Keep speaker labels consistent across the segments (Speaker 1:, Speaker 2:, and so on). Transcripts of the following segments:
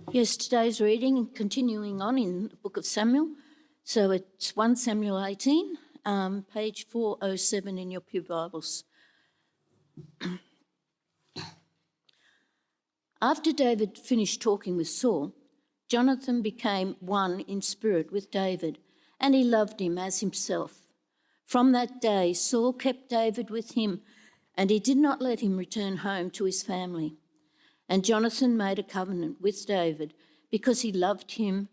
Speaker 1: Yes, today's reading, continuing on in the book of Samuel. So it's 1 Samuel 18, page 407 in your Pew Bibles. After David finished talking with Saul, Jonathan became one in spirit with David, and he loved him as himself. From that day, Saul kept David with him, and he did not let him return home to his family. And Jonathan made a covenant with David because he loved him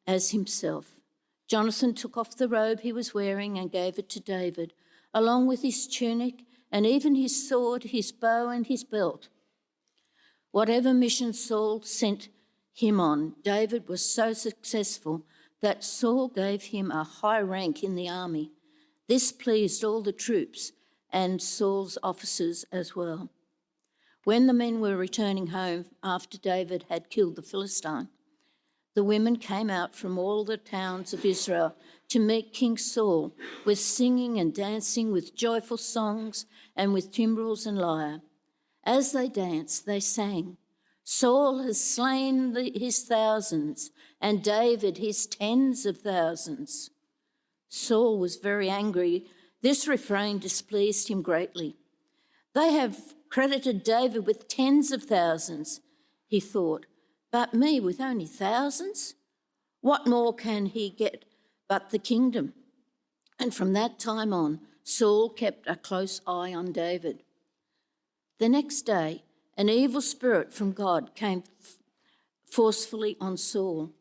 Speaker 1: as himself. Jonathan took off the robe he was wearing and gave it to David, along with his tunic and even his sword, his bow and his belt. Whatever mission Saul sent him on, David was so successful that Saul gave him a high rank in the army. This pleased all the troops and Saul's officers as well. When the men were returning home after David had killed the Philistine, the women came out from all the towns of Israel to meet King Saul with singing and dancing, with joyful songs and with timbrels and lyre. As they danced, they sang, "Saul has slain his thousands, and David his tens of thousands." Saul was very angry. This refrain displeased him greatly. "They have credited David with tens of thousands," he thought, "but me with only thousands? What more can he get but the kingdom?" And from that time on, Saul kept a close eye on David. The next day, an evil spirit from God came forcefully on Saul.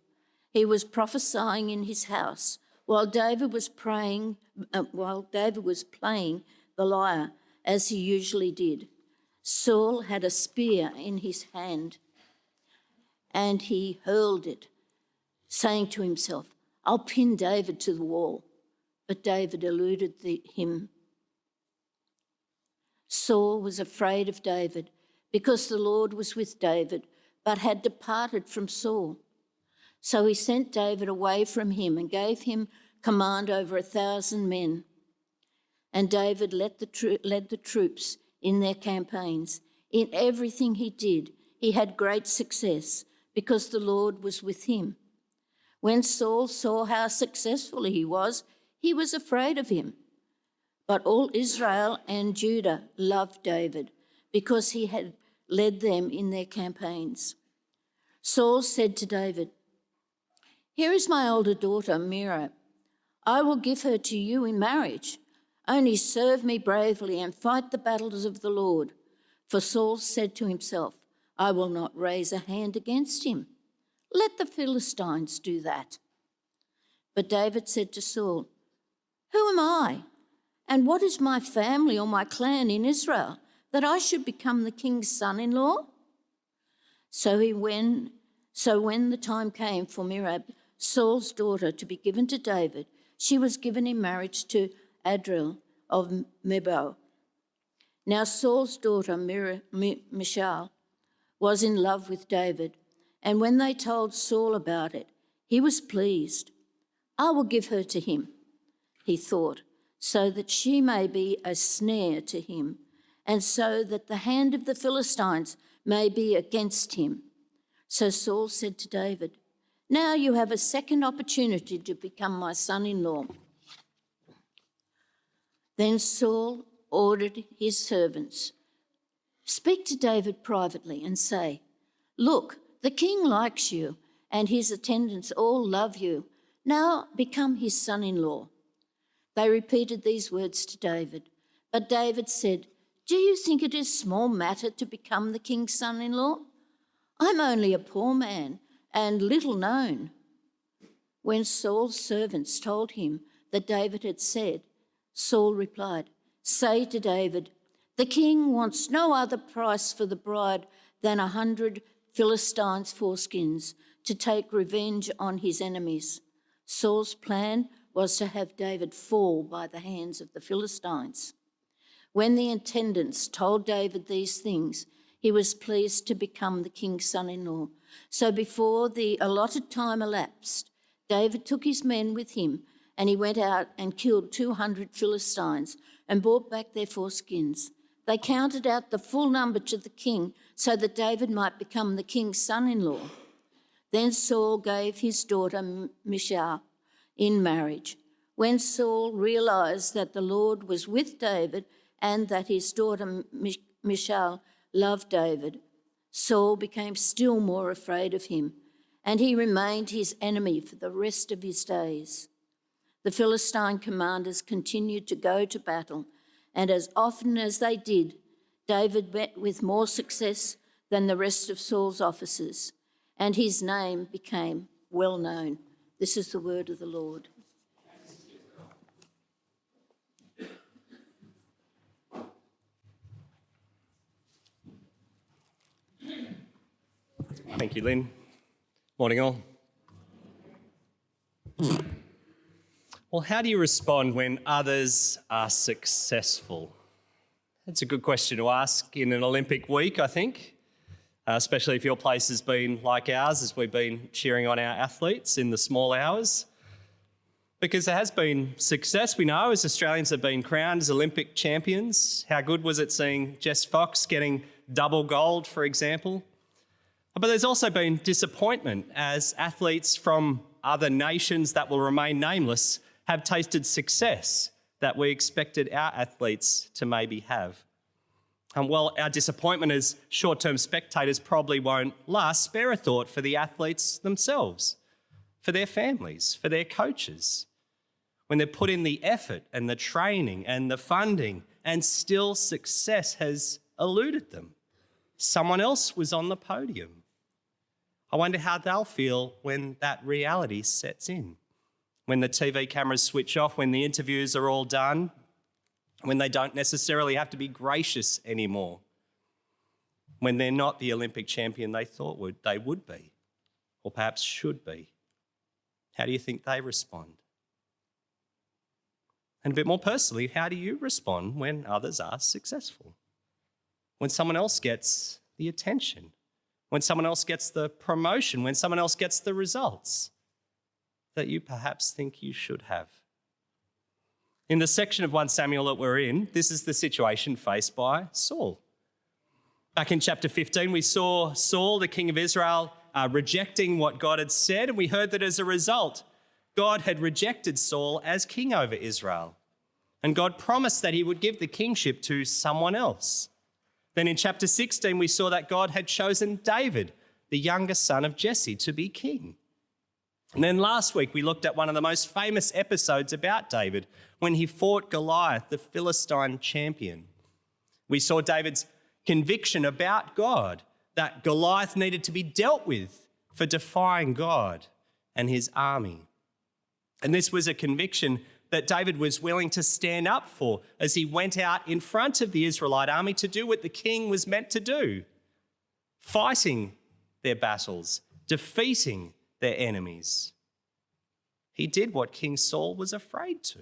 Speaker 1: He was prophesying in his house while David was playing the lyre, as he usually did. Saul had a spear in his hand, and he hurled it, saying to himself, "I'll pin David to the wall." But David eluded him. Saul was afraid of David because the Lord was with David, but had departed from Saul. So he sent David away from him and gave him command over 1,000 men. And David led the troops in their campaigns. In everything he did, he had great success because the Lord was with him. When Saul saw how successful he was afraid of him. But all Israel and Judah loved David because he had led them in their campaigns. Saul said to David, "Here is my older daughter, Merab. I will give her to you in marriage. Only serve me bravely and fight the battles of the Lord." For Saul said to himself, "I will not raise a hand against him. Let the Philistines do that." But David said to Saul, "Who am I? And what is my family or my clan in Israel, that I should become the king's son-in-law?" So when the time came for Merab, Saul's daughter, to be given to David, she was given in marriage to Adriel of Mebal. Now Saul's daughter Michal was in love with David, and when they told Saul about it, he was pleased. "I will give her to him," he thought, "so that she may be a snare to him, and so that the hand of the Philistines may be against him." So Saul said to David, "Now you have a second opportunity to become my son-in-law." Then Saul ordered his servants, "Speak to David privately and say, 'Look, the king likes you and his attendants all love you. Now become his son-in-law.'" They repeated these words to David. But David said, "Do you think it is small matter to become the king's son-in-law? I'm only a poor man and little known." When Saul's servants told him that David had said, Saul replied, "Say to David, 'The king wants no other price for the bride than 100 Philistines' foreskins to take revenge on his enemies.'" Saul's plan was to have David fall by the hands of the Philistines. When the attendants told David these things, he was pleased to become the king's son-in-law. So before the allotted time elapsed, David took his men with him, and he went out and killed 200 Philistines and brought back their foreskins. They counted out the full number to the king so that David might become the king's son-in-law. Then Saul gave his daughter Michal in marriage. When Saul realised that the Lord was with David and that his daughter Michal loved David, Saul became still more afraid of him, and he remained his enemy for the rest of his days. The Philistine commanders continued to go to battle, and as often as they did, David met with more success than the rest of Saul's officers, and his name became well known. This is the word of the Lord.
Speaker 2: Thank you, Lynn. Morning, all. Well, how do you respond when others are successful? That's a good question to ask in an Olympic week, I think, especially if your place has been like ours as we've been cheering on our athletes in the small hours. Because there has been success, we know, as Australians have been crowned as Olympic champions. How good was it seeing Jess Fox getting double gold, for example? But there's also been disappointment as athletes from other nations that will remain nameless have tasted success that we expected our athletes to maybe have. And while our disappointment as short-term spectators probably won't last, spare a thought for the athletes themselves, for their families, for their coaches, when they're put in the effort and the training and the funding and still success has eluded them. Someone else was on the podium. I wonder how they'll feel when that reality sets in, when the TV cameras switch off, when the interviews are all done, when they don't necessarily have to be gracious anymore, when they're not the Olympic champion they thought they would be, or perhaps should be. How do you think they respond? And a bit more personally, how do you respond when others are successful? When someone else gets the attention, when someone else gets the promotion, when someone else gets the results that you perhaps think you should have. In the section of 1 Samuel that we're in, this is the situation faced by Saul. Back in chapter 15, we saw Saul, the king of Israel, rejecting what God had said, and we heard that as a result, God had rejected Saul as king over Israel. And God promised that he would give the kingship to someone else. Then in chapter 16, we saw that God had chosen David, the younger son of Jesse, to be king. And then last week, we looked at one of the most famous episodes about David when he fought Goliath, the Philistine champion. We saw David's conviction about God, that Goliath needed to be dealt with for defying God and his army. And this was a conviction that David was willing to stand up for as he went out in front of the Israelite army to do what the king was meant to do, fighting their battles, defeating their enemies. He did what King Saul was afraid to.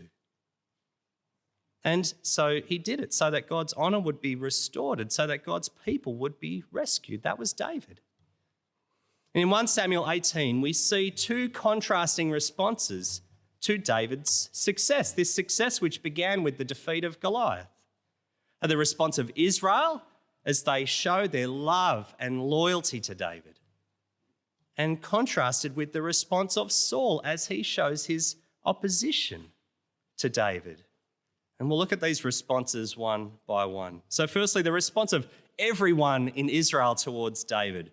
Speaker 2: And so he did it so that God's honour would be restored and so that God's people would be rescued. That was David. And in 1 Samuel 18, we see two contrasting responses to David's success, this success which began with the defeat of Goliath. And the response of Israel as they show their love and loyalty to David, and contrasted with the response of Saul as he shows his opposition to David. And we'll look at these responses one by one. So firstly, the response of everyone in Israel towards David.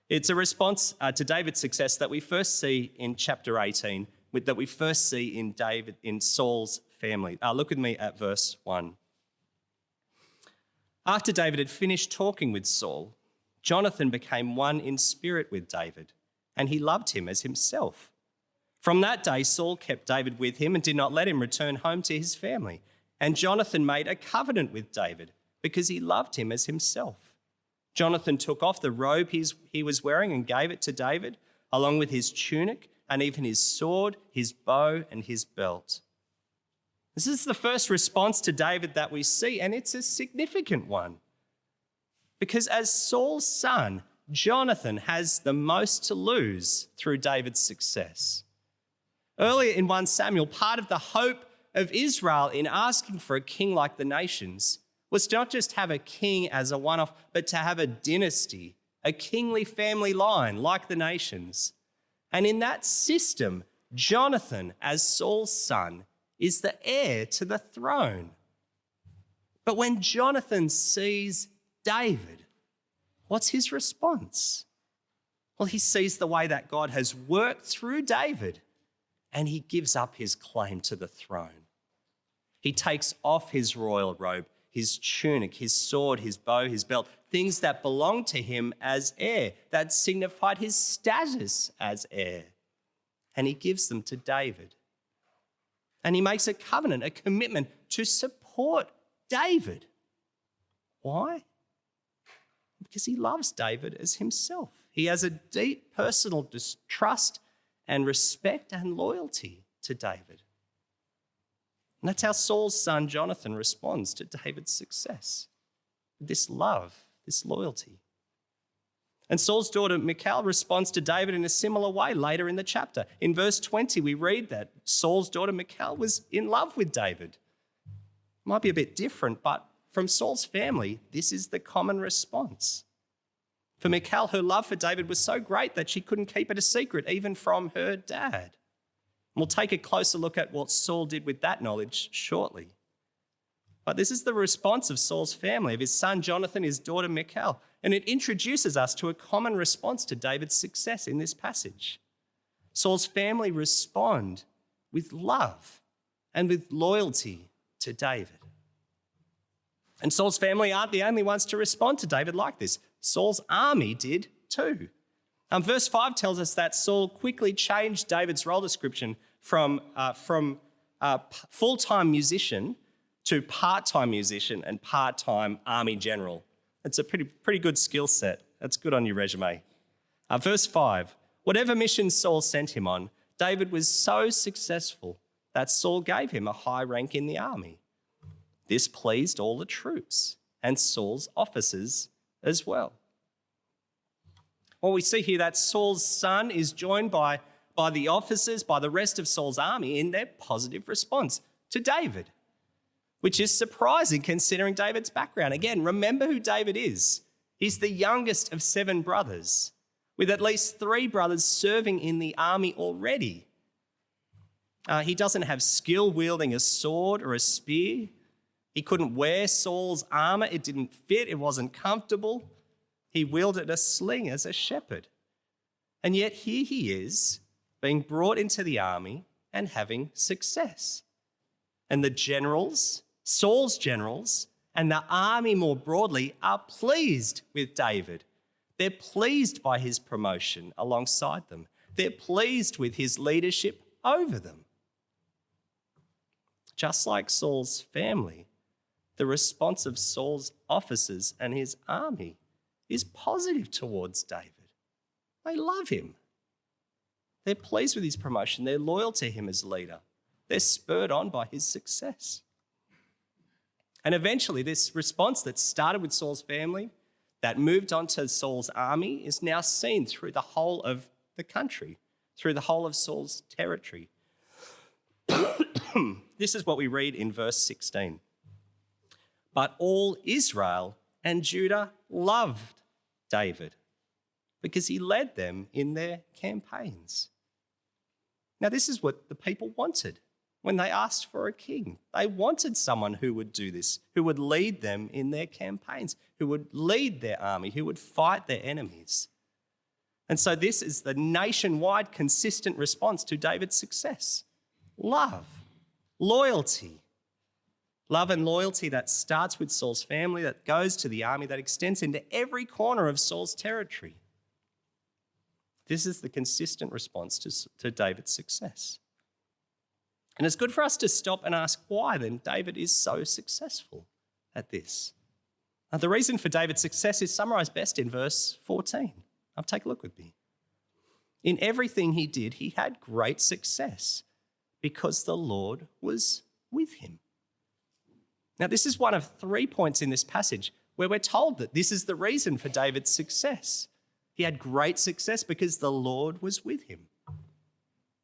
Speaker 2: It's a response to David's success that we first see in chapter 18, that we first see in Saul's family. Look with me at verse 1. After David had finished talking with Saul, Jonathan became one in spirit with David, and he loved him as himself. From that day, Saul kept David with him and did not let him return home to his family. And Jonathan made a covenant with David because he loved him as himself. Jonathan took off the robe he was wearing and gave it to David, along with his tunic and even his sword, his bow, and his belt. This is the first response to David that we see, and it's a significant one. Because as Saul's son, Jonathan has the most to lose through David's success. Earlier in 1 Samuel, part of the hope of Israel in asking for a king like the nations was to not just have a king as a one-off, but to have a dynasty a kingly family line like the nations. And in that system, Jonathan, as Saul's son, is the heir to the throne. But when Jonathan sees David, what's his response? Well, he sees the way that God has worked through David, and he gives up his claim to the throne. He takes off his royal robe, his tunic, his sword, his bow, his belt, things that belonged to him as heir, that signified his status as heir. And he gives them to David. And he makes a covenant, a commitment to support David. Why? Because he loves David as himself. He has a deep personal trust and respect and loyalty to David. And that's how Saul's son Jonathan responds to David's success. This love, this loyalty. And Saul's daughter Michal responds to David in a similar way later in the chapter. In verse 20, we read that Saul's daughter Michal was in love with David. Might be a bit different, but from Saul's family, this is the common response. For Michal, her love for David was so great that she couldn't keep it a secret, even from her dad. We'll take a closer look at what Saul did with that knowledge shortly. But this is the response of Saul's family, of his son Jonathan, his daughter Michal, and it introduces us to a common response to David's success in this passage. Saul's family respond with love and with loyalty to David. And Saul's family aren't the only ones to respond to David like this. Saul's army did too. Verse 5 tells us that Saul quickly changed David's role description from full-time musician to part-time musician and part-time army general. It's a pretty good skill set. That's good on your resume. Verse 5, whatever mission Saul sent him on, David was so successful that Saul gave him a high rank in the army. This pleased all the troops and Saul's officers as well. Well, we see here that Saul's son is joined by the officers, by the rest of Saul's army in their positive response to David, which is surprising considering David's background. Again, remember who David is. He's the youngest of 7 brothers, with at least 3 brothers serving in the army already. He doesn't have skill wielding a sword or a spear. He couldn't wear Saul's armor. It didn't fit. It wasn't comfortable. He wielded a sling as a shepherd. And yet here he is, being brought into the army and having success. And the generals, Saul's generals, and the army more broadly are pleased with David. They're pleased by his promotion alongside them. They're pleased with his leadership over them. Just like Saul's family, the response of Saul's officers and his army is positive towards David. They love him. They're pleased with his promotion. They're loyal to him as leader. They're spurred on by his success. And eventually this response that started with Saul's family, that moved on to Saul's army, is now seen through the whole of the country, through the whole of Saul's territory. This is what we read in verse 16. But all Israel and Judah loved David because he led them in their campaigns. Now, this is what the people wanted when they asked for a king. They wanted someone who would do this, who would lead them in their campaigns, who would lead their army, who would fight their enemies. And so this is the nationwide consistent response to David's success. Love, loyalty. Love and loyalty that starts with Saul's family, that goes to the army, that extends into every corner of Saul's territory. This is the consistent response to David's success. And it's good for us to stop and ask why then David is so successful at this. Now, the reason for David's success is summarised best in verse 14. Take a look with me. In everything he did, he had great success because the Lord was with him. Now, this is one of 3 points in this passage where we're told that this is the reason for David's success. He had great success because the Lord was with him.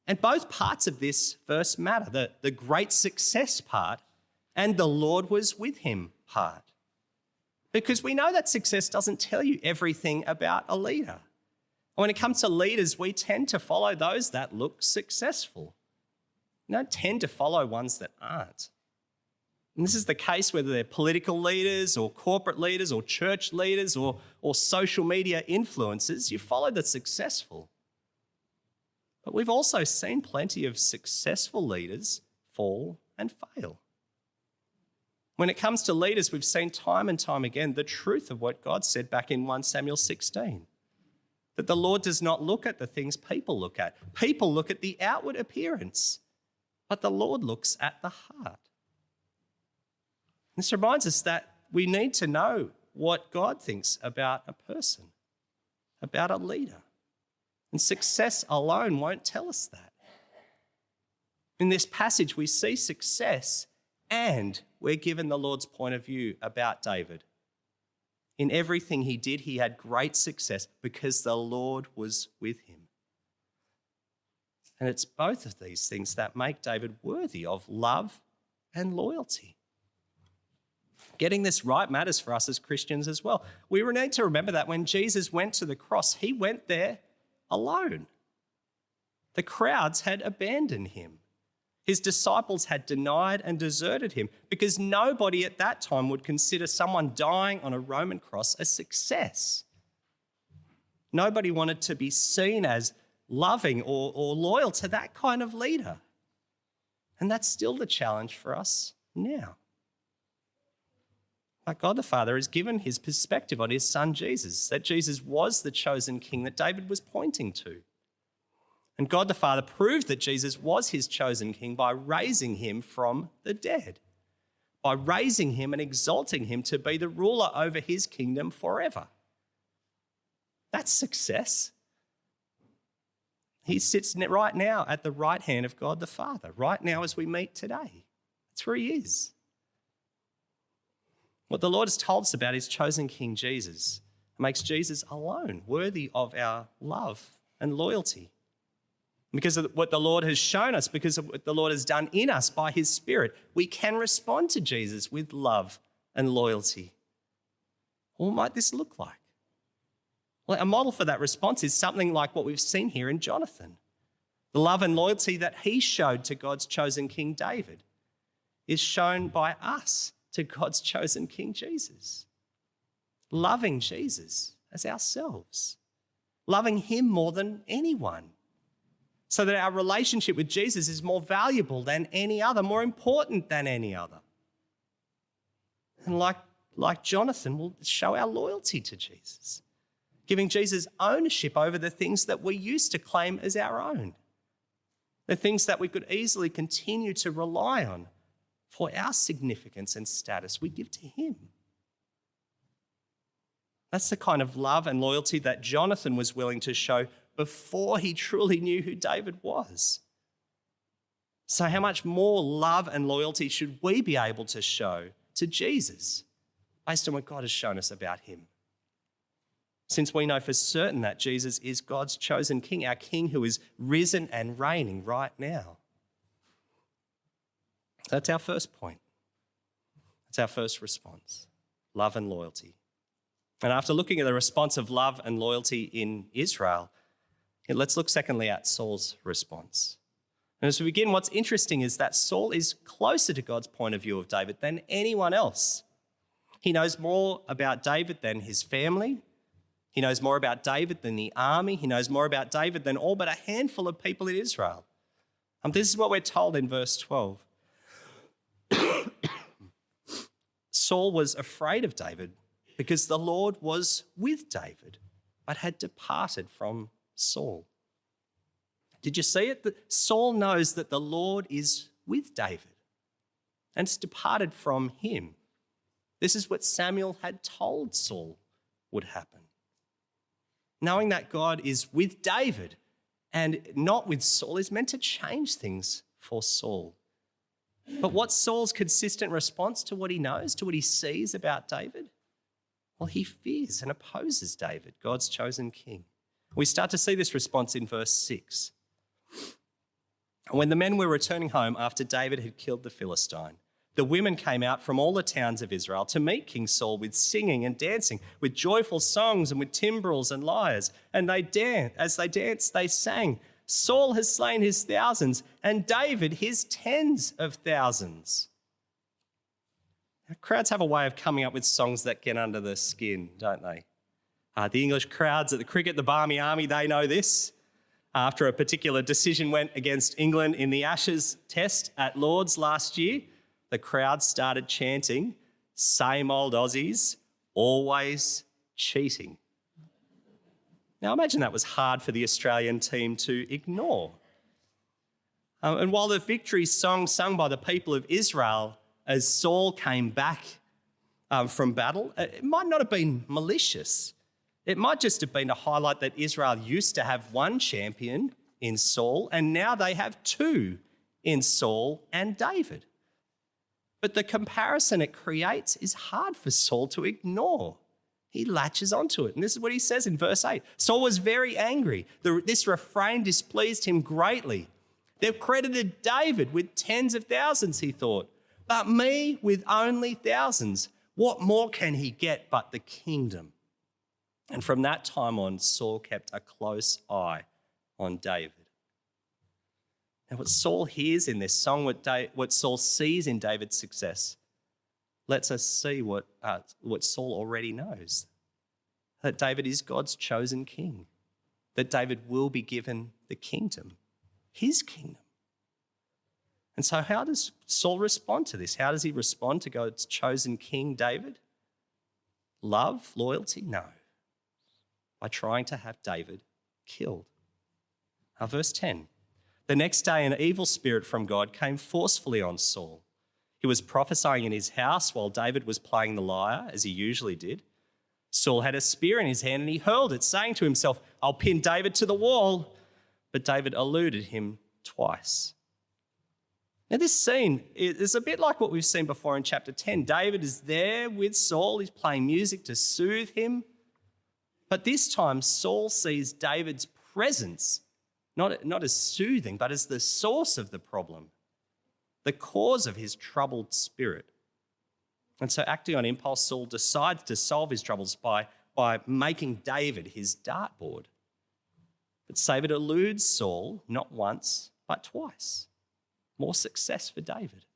Speaker 2: And both parts of this verse matter, the great success part and the Lord was with him part. Because we know that success doesn't tell you everything about a leader. When it comes to leaders, we tend to follow those that look successful. We don't tend to follow ones that aren't. And this is the case whether they're political leaders or corporate leaders or church leaders or social media influencers. You follow the successful. But we've also seen plenty of successful leaders fall and fail. When it comes to leaders, we've seen time and time again the truth of what God said back in 1 Samuel 16, that the Lord does not look at the things people look at. People look at the outward appearance, but the Lord looks at the heart. This reminds us that we need to know what God thinks about a person, about a leader. And success alone won't tell us that. In this passage, we see success and we're given the Lord's point of view about David. In everything he did, he had great success because the Lord was with him. And it's both of these things that make David worthy of love and loyalty. Getting this right matters for us as Christians as well. We need to remember that when Jesus went to the cross, he went there alone. The crowds had abandoned him. His disciples had denied and deserted him because nobody at that time would consider someone dying on a Roman cross a success. Nobody wanted to be seen as loving or loyal to that kind of leader. And that's still the challenge for us now. But God the Father has given his perspective on his son Jesus, that Jesus was the chosen king that David was pointing to. And God the Father proved that Jesus was his chosen king by raising him from the dead, by raising him and exalting him to be the ruler over his kingdom forever. That's success. He sits right now at the right hand of God the Father, right now as we meet today. That's where he is. What the Lord has told us about his chosen King Jesus makes Jesus alone worthy of our love and loyalty. Because of what the Lord has shown us, because of what the Lord has done in us by his Spirit, we can respond to Jesus with love and loyalty. What might this look like? Well, a model for that response is something like what we've seen here in Jonathan. The love and loyalty that he showed to God's chosen King David is shown by us to God's chosen King Jesus. Loving Jesus as ourselves. Loving him more than anyone. So that our relationship with Jesus is more valuable than any other, more important than any other. And like Jonathan, we'll show our loyalty to Jesus, giving Jesus ownership over the things that we used to claim as our own, the things that we could easily continue to rely on for our significance and status. We give to him. That's the kind of love and loyalty that Jonathan was willing to show before he truly knew who David was. So how much more love and loyalty should we be able to show to Jesus based on what God has shown us about him? Since we know for certain that Jesus is God's chosen King, our King who is risen and reigning right now. That's our first point. That's our first response, love and loyalty. And after looking at the response of love and loyalty in Israel, let's look secondly at Saul's response. And as we begin, what's interesting is that Saul is closer to God's point of view of David than anyone else. He knows more about David than his family. He knows more about David than the army. He knows more about David than all but a handful of people in Israel. This is what we're told in verse 12. Saul was afraid of David because the Lord was with David, but had departed from Saul. Did you see it? That Saul knows that the Lord is with David and it's departed from him. This is what Samuel had told Saul would happen. Knowing that God is with David and not with Saul is meant to change things for Saul. But what's Saul's consistent response to what he knows, to what he sees about David? Well, he fears and opposes David, God's chosen king. We start to see this response in verse 6. When the men were returning home after David had killed the Philistine, The women came out from all the towns of Israel to meet King Saul with singing and dancing, with joyful songs and with timbrels and lyres. And as they danced, they sang, "Saul has slain his thousands and David his tens of thousands." Now, crowds have a way of coming up with songs that get under the skin, don't they? The English crowds at the cricket, the Barmy Army, they know this. After a particular decision went against England in the Ashes Test at Lord's last year, the crowd started chanting, "Same old Aussies, always cheating." Now imagine that was hard for the Australian team to ignore. And while the victory song sung by the people of Israel as Saul came back from battle, it might not have been malicious. It might just have been to highlight that Israel used to have one champion in Saul, and now they have two in Saul and David. But the comparison it creates is hard for Saul to ignore. He latches onto it. And this is what he says in verse 8. Saul was very angry. This refrain displeased him greatly. They've credited David with tens of thousands, he thought, but me with only thousands. What more can he get but the kingdom? And from that time on, Saul kept a close eye on David. Now, what Saul hears in this song, what Saul sees in David's success, lets us see what Saul already knows. That David is God's chosen king. That David will be given the kingdom, his kingdom. And so how does Saul respond to this? How does he respond to God's chosen king, David? Love, loyalty? No. By trying to have David killed. Verse 10. The next day, an evil spirit from God came forcefully on Saul. He was prophesying in his house while David was playing the lyre, as he usually did. Saul had a spear in his hand and he hurled it, saying to himself, "I'll pin David to the wall." But David eluded him twice. Now, this scene is a bit like what we've seen before in chapter 10. David is there with Saul. He's playing music to soothe him. But this time, Saul sees David's presence not as soothing, but as the source of the problem, the cause of his troubled spirit. And so, acting on impulse, Saul decides to solve his troubles by making David his dartboard. But David eludes Saul not once, but twice. More success for David.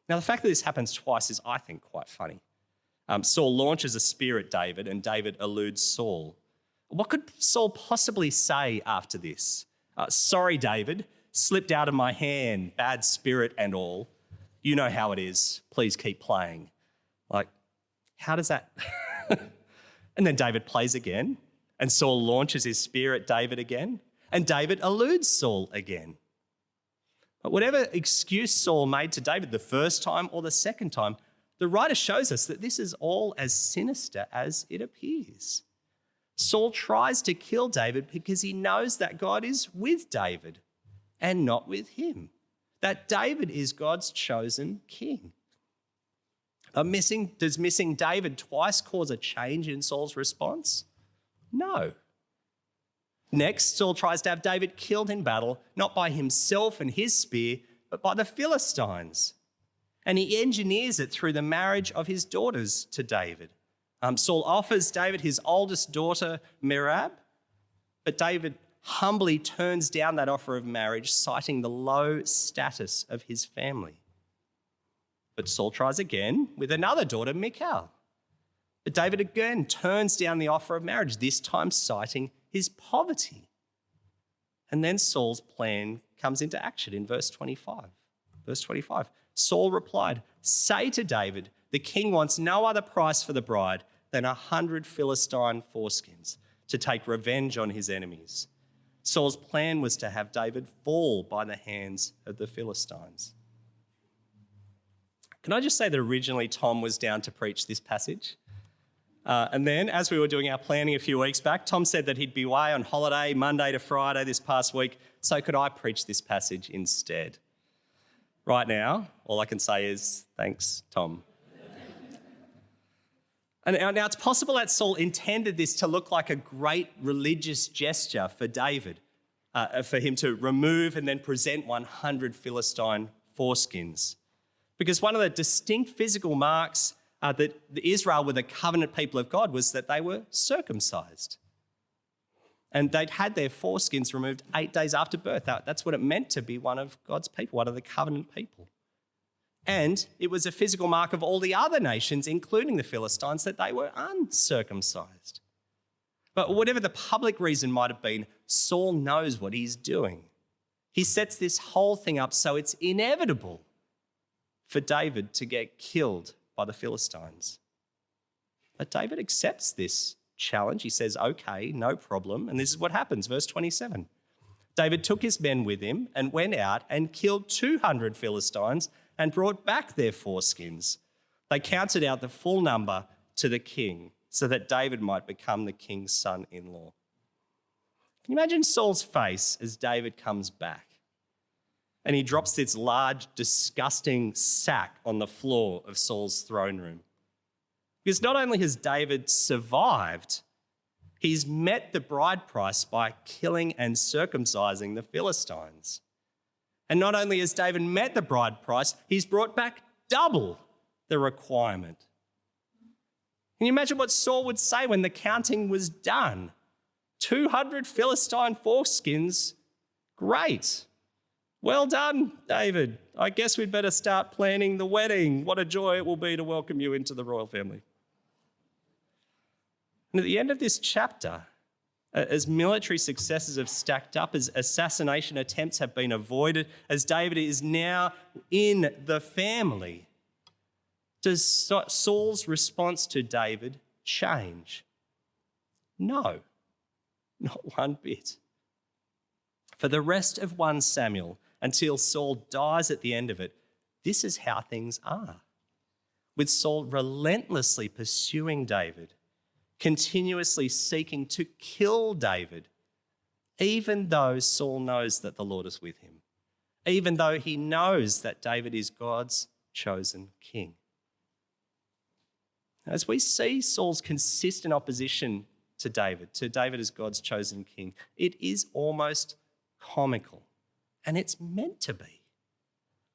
Speaker 2: Now, the fact that this happens twice is, I think, quite funny. Saul launches a spear at David and David eludes Saul. What could Saul possibly say after this? "Sorry, David, slipped out of my hand, bad spirit and all. You know how it is. Please keep playing." Like, how does that... And then David plays again and Saul launches his spear at David again and David eludes Saul again. But whatever excuse Saul made to David the first time or the second time, the writer shows us that this is all as sinister as it appears. Saul tries to kill David because he knows that God is with David and not with him, that David is God's chosen king. Does missing David twice cause a change in Saul's response? No. Next, Saul tries to have David killed in battle, not by himself and his spear, but by the Philistines. And he engineers it through the marriage of his daughters to David. Saul offers David his oldest daughter, Merab, but David humbly turns down that offer of marriage, citing the low status of his family. But Saul tries again with another daughter, Michal. But David again turns down the offer of marriage, this time citing his poverty. And then Saul's plan comes into action in verse 25. Verse 25, Saul replied, "Say to David, the king wants no other price for the bride than 100 Philistine foreskins to take revenge on his enemies." Saul's plan was to have David fall by the hands of the Philistines. Can I just say that originally Tom was down to preach this passage? And then, as we were doing our planning a few weeks back, Tom said that he'd be away on holiday Monday to Friday this past week, so could I preach this passage instead? Right now, all I can say is thanks, Tom. And now it's possible that Saul intended this to look like a great religious gesture for David, for him to remove and then present 100 Philistine foreskins. Because one of the distinct physical marks that Israel were the covenant people of God was that they were circumcised. And they'd had their foreskins removed 8 days after birth. That's what it meant to be one of God's people, one of the covenant people. And it was a physical mark of all the other nations, including the Philistines, that they were uncircumcised. But whatever the public reason might have been, Saul knows what he's doing. He sets this whole thing up so it's inevitable for David to get killed by the Philistines. But David accepts this challenge. He says, okay, no problem. And this is what happens, verse 27. David took his men with him and went out and killed 200 Philistines and brought back their foreskins. They counted out the full number to the king so that David might become the king's son-in-law. Can you imagine Saul's face as David comes back? And he drops this large, disgusting sack on the floor of Saul's throne room. Because not only has David survived, he's met the bride price by killing and circumcising the Philistines. And not only has David met the bride price, he's brought back double the requirement. Can you imagine what Saul would say when the counting was done? 200 Philistine foreskins, great. Well done, David. I guess we'd better start planning the wedding. What a joy it will be to welcome you into the royal family. And at the end of this chapter, as military successes have stacked up, as assassination attempts have been avoided, as David is now in the family, does Saul's response to David change? No, not one bit. For the rest of 1 Samuel, until Saul dies at the end of it, this is how things are. With Saul relentlessly pursuing David, continuously seeking to kill David, even though Saul knows that the Lord is with him, even though he knows that David is God's chosen king. As we see Saul's consistent opposition to David as God's chosen king, it is almost comical, and it's meant to be.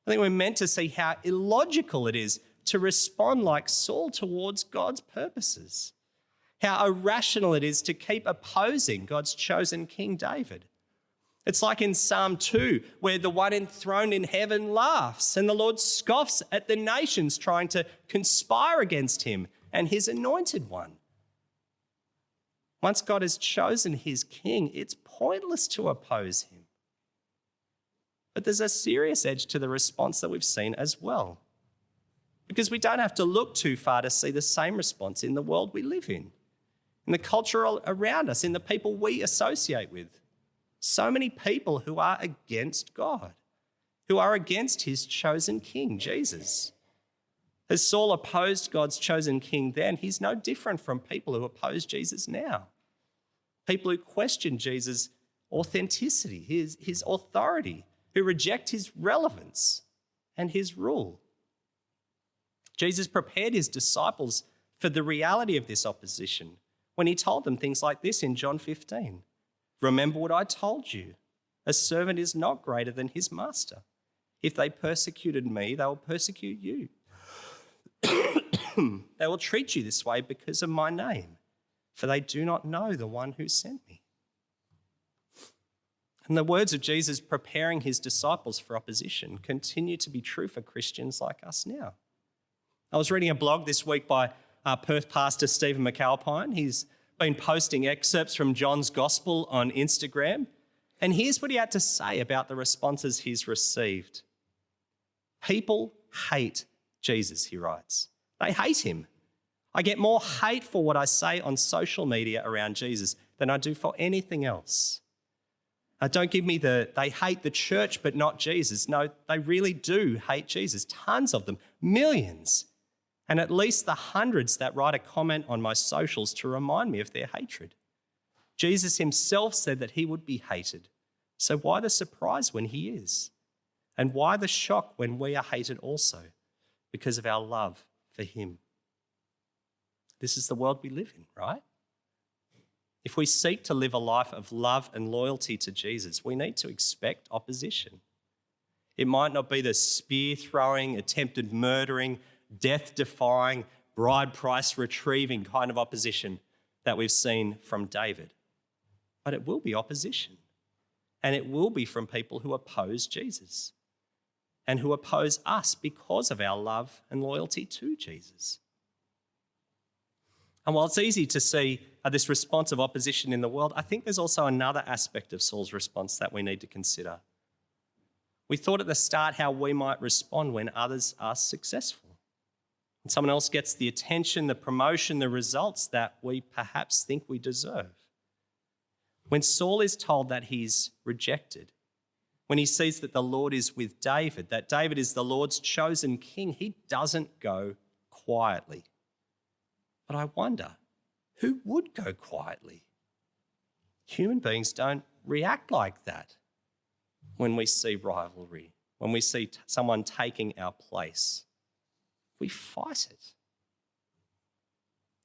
Speaker 2: I think we're meant to see how illogical it is to respond like Saul towards God's purposes, how irrational it is to keep opposing God's chosen King David. It's like in Psalm 2, where the one enthroned in heaven laughs and the Lord scoffs at the nations trying to conspire against him and his anointed one. Once God has chosen his king, it's pointless to oppose him. But there's a serious edge to the response that we've seen as well, because we don't have to look too far to see the same response in the world we live in the culture around us, in the people we associate with. So many people who are against God, who are against his chosen king, Jesus. As Saul opposed God's chosen king then, he's no different from people who oppose Jesus now. People who question Jesus' authenticity, his authority, who reject his relevance and his rule. Jesus prepared his disciples for the reality of this opposition when he told them things like this in John 15. Remember what I told you. A servant is not greater than his master. If they persecuted me, they will persecute you. They will treat you this way because of my name, for they do not know the one who sent me. And the words of Jesus preparing his disciples for opposition continue to be true for Christians like us now. I was reading a blog this week by Perth pastor Stephen McAlpine. He's been posting excerpts from John's Gospel on Instagram. And here's what he had to say about the responses he's received. People hate Jesus, he writes. They hate him. I get more hate for what I say on social media around Jesus than I do for anything else. Don't give me they hate the church but not Jesus. No, they really do hate Jesus. Tons of them, millions. And at least the hundreds that write a comment on my socials to remind me of their hatred. Jesus himself said that he would be hated. So why the surprise when he is? And why the shock when we are hated also? Because of our love for him. This is the world we live in, right? If we seek to live a life of love and loyalty to Jesus, we need to expect opposition. It might not be the spear-throwing, attempted murdering, death-defying, bride price retrieving kind of opposition that we've seen from David. But it will be opposition. And it will be from people who oppose Jesus and who oppose us because of our love and loyalty to Jesus. And while it's easy to see this response of opposition in the world, I think there's also another aspect of Saul's response that we need to consider. We thought at the start how we might respond when others are successful. And someone else gets the attention, the promotion, the results that we perhaps think we deserve. When Saul is told that he's rejected, when he sees that the Lord is with David, that David is the Lord's chosen king, he doesn't go quietly. But I wonder, who would go quietly? Human beings don't react like that when we see rivalry, when we see someone taking our place. We fight it.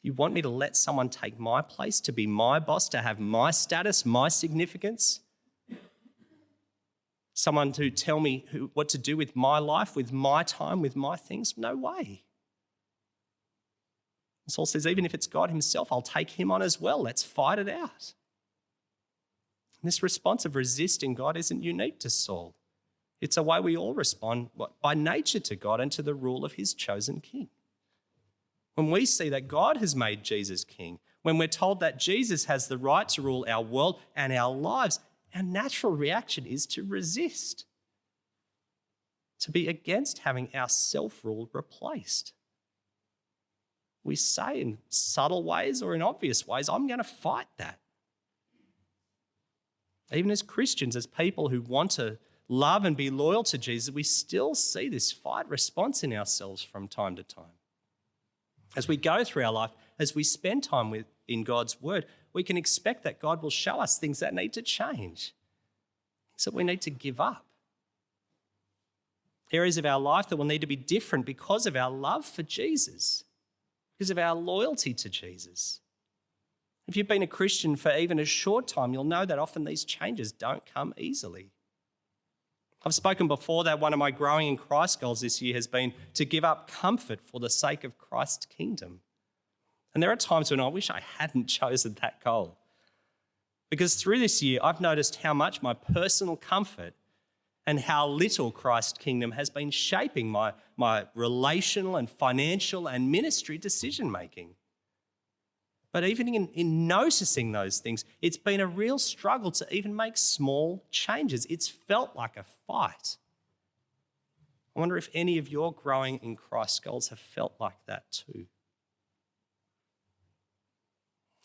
Speaker 2: You want me to let someone take my place, to be my boss, to have my status, my significance? Someone to tell me what to do with my life, with my time, with my things? No way. Saul says, even if it's God himself, I'll take him on as well. Let's fight it out. And this response of resisting God isn't unique to Saul. It's a way we all respond by nature to God and to the rule of his chosen king. When we see that God has made Jesus king, when we're told that Jesus has the right to rule our world and our lives, our natural reaction is to resist, to be against having our self-rule replaced. We say in subtle ways or in obvious ways, I'm going to fight that. Even as Christians, as people who want to love and be loyal to Jesus, we still see this fight response in ourselves from time to time. As we go through our life, as we spend time in God's word, we can expect that God will show us things that need to change, things that we need to give up, areas of our life that will need to be different because of our love for Jesus, because of our loyalty to Jesus. If you've been a Christian for even a short time, you'll know that often these changes don't come easily. I've spoken before that one of my growing in Christ goals this year has been to give up comfort for the sake of Christ's kingdom. And there are times when I wish I hadn't chosen that goal. Because through this year, I've noticed how much my personal comfort and how little Christ's kingdom has been shaping my relational and financial and ministry decision-making. But even in noticing those things, it's been a real struggle to even make small changes. It's felt like a fight. I wonder if any of your growing in Christ goals have felt like that too.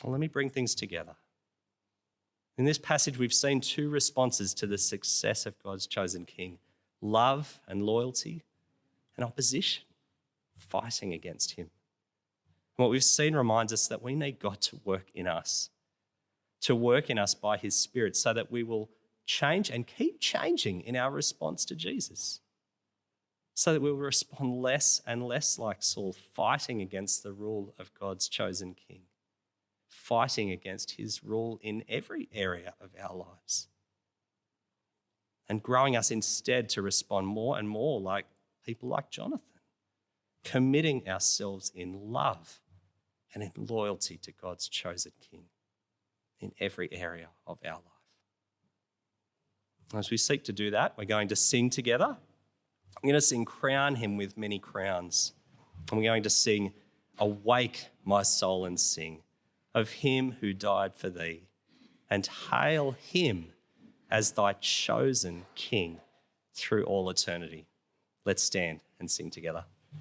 Speaker 2: Well, let me bring things together. In this passage, we've seen two responses to the success of God's chosen king: love and loyalty, and opposition, fighting against him. What we've seen reminds us that we need God to work in us by his Spirit, so that we will change and keep changing in our response to Jesus, so that we will respond less and less like Saul, fighting against the rule of God's chosen king, fighting against his rule in every area of our lives, and growing us instead to respond more and more like people like Jonathan, committing ourselves in love and in loyalty to God's chosen king in every area of our life. As we seek to do that, we're going to sing together. I'm going to sing "Crown Him with Many Crowns." And we're going to sing "Awake, my soul, and sing of him who died for thee, and hail him as thy chosen king through all eternity." Let's stand and sing together.